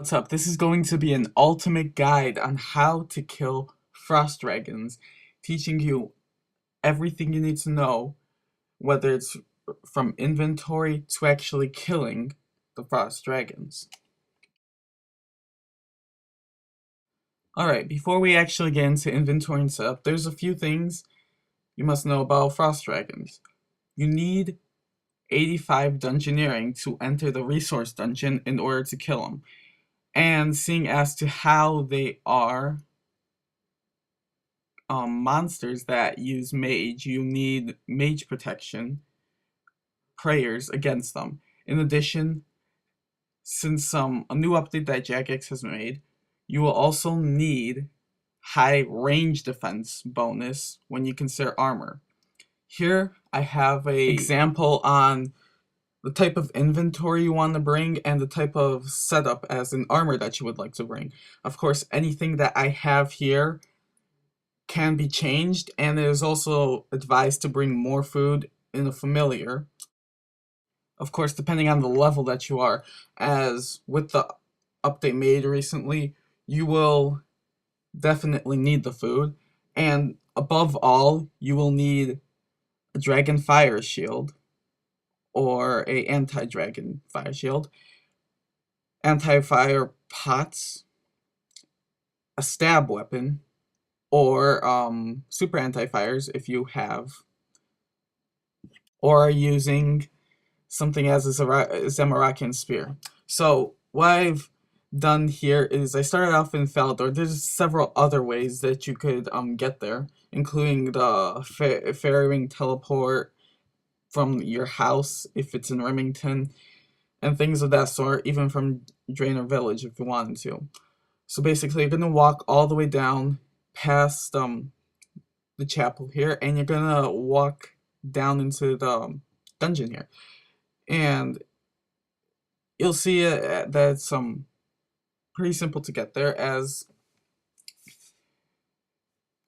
What's up? This is going to be an ultimate guide on how to kill frost dragons, teaching you everything you need to know, whether it's from inventory to actually killing the frost dragons. Alright, before we actually get into inventory and setup, there's a few things you must know about frost dragons. You need 85 dungeoneering to enter the resource dungeon in order to kill them. And seeing as to how they are monsters that use mage, you need mage protection prayers against them. In addition, since a new update that Jagex has made, you will also need high range defense bonus when you consider armor. Here I have a example on the type of inventory you want to bring and the type of setup as an armor that you would like to bring. Of course, anything that I have here can be changed, and it is also advised to bring more food in a familiar. Of course, depending on the level that you are, as with the update made recently, you will definitely need the food, and above all, you will need a dragon fire shield, or a anti-dragon fire shield, anti-fire pots, a stab weapon, or super anti-fires if you have, or are using something as a Zamarakian spear. So what I've done here is I started off in Faldor. There's several other ways that you could get there, including the fairy ring teleport from your house if it's in Remington, and things of that sort, even from Draenor Village if you wanted to. So basically, you're gonna walk all the way down past the chapel here, and you're gonna walk down into the dungeon here, and you'll see that it's pretty simple to get there, as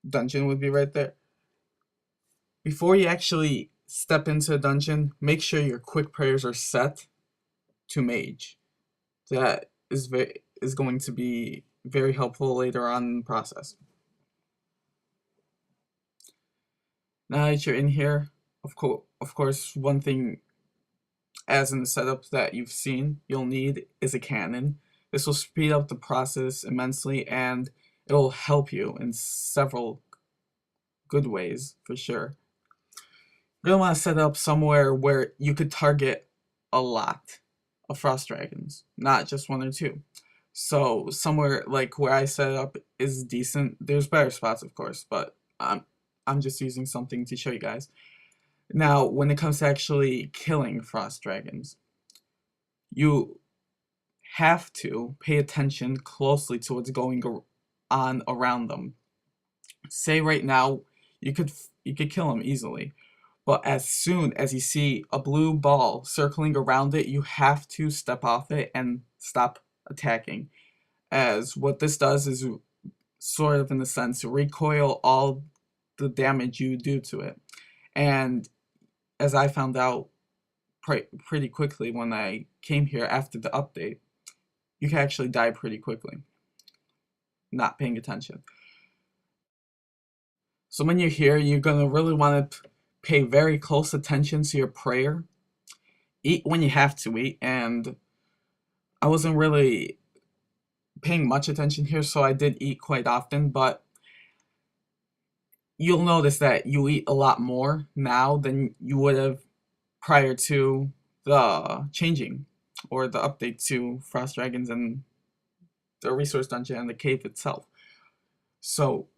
dungeon would be right there. Before you actually step into a dungeon, make sure your quick prayers are set to mage. That is going to be very helpful later on in the process. Now that you're in here, of course, one thing as in the setup that you've seen you'll need is a cannon. This will speed up the process immensely, and it will help you in several good ways for sure. You're going to want to set up somewhere where you could target a lot of frost dragons, not just one or two. So somewhere like where I set up is decent. There's better spots, of course, but I'm just using something to show you guys. Now, when it comes to actually killing frost dragons, you have to pay attention closely to what's going on around them. Say right now, you could kill them easily, but as soon as you see a blue ball circling around it, you have to step off it and stop attacking. As what this does is sort of, in a sense, recoil all the damage you do to it. And as I found out pretty quickly when I came here after the update, you can actually die pretty quickly, not paying attention. So when you're here, you're going to really want to pay very close attention to your prayer. Eat when you have to eat, and I wasn't really paying much attention here, so I did eat quite often, but you'll notice that you eat a lot more now than you would have prior to the changing or the update to frost dragons and the resource dungeon and the cave itself. So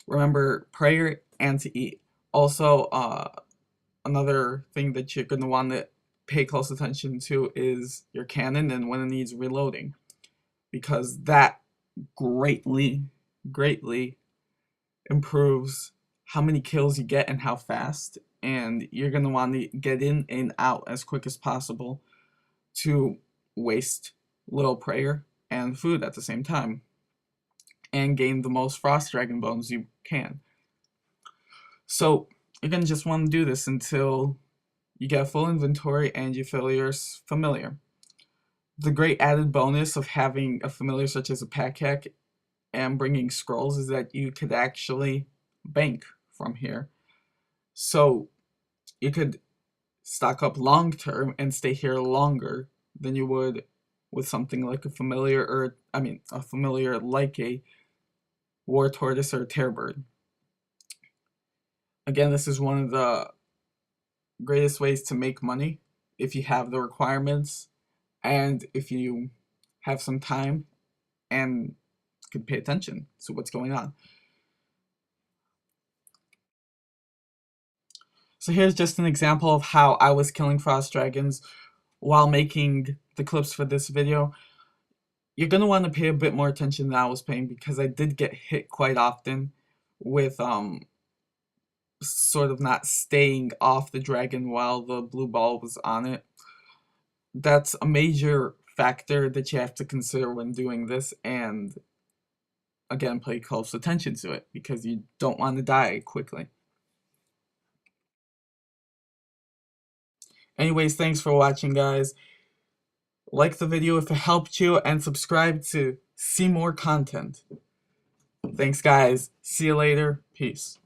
remember, prayer and to eat. Also, another thing that you're going to want to pay close attention to is your cannon and when it needs reloading, because that greatly improves how many kills you get and how fast, and you're going to want to get in and out as quick as possible to waste little prayer and food at the same time and gain the most frost dragon bones you can. So you're going to just want to do this until you get full inventory and you feel you're familiar. The great added bonus of having a familiar such as a pack hack and bringing scrolls is that you could actually bank from here. So you could stock up long term and stay here longer than you would with something like a familiar, or a familiar like a war tortoise or a tearbird. Again, this is one of the greatest ways to make money if you have the requirements and if you have some time and could pay attention to what's going on. So here's just an example of how I was killing frost dragons while making the clips for this video. You're going to want to pay a bit more attention than I was paying, because I did get hit quite often with sort of not staying off the dragon while the blue ball was on it. That's a major factor that you have to consider when doing this, and again, pay close attention to it because you don't want to die quickly. Anyways, thanks for watching, guys. Like the video if it helped you, and subscribe to see more content. Thanks, guys. See you later. Peace.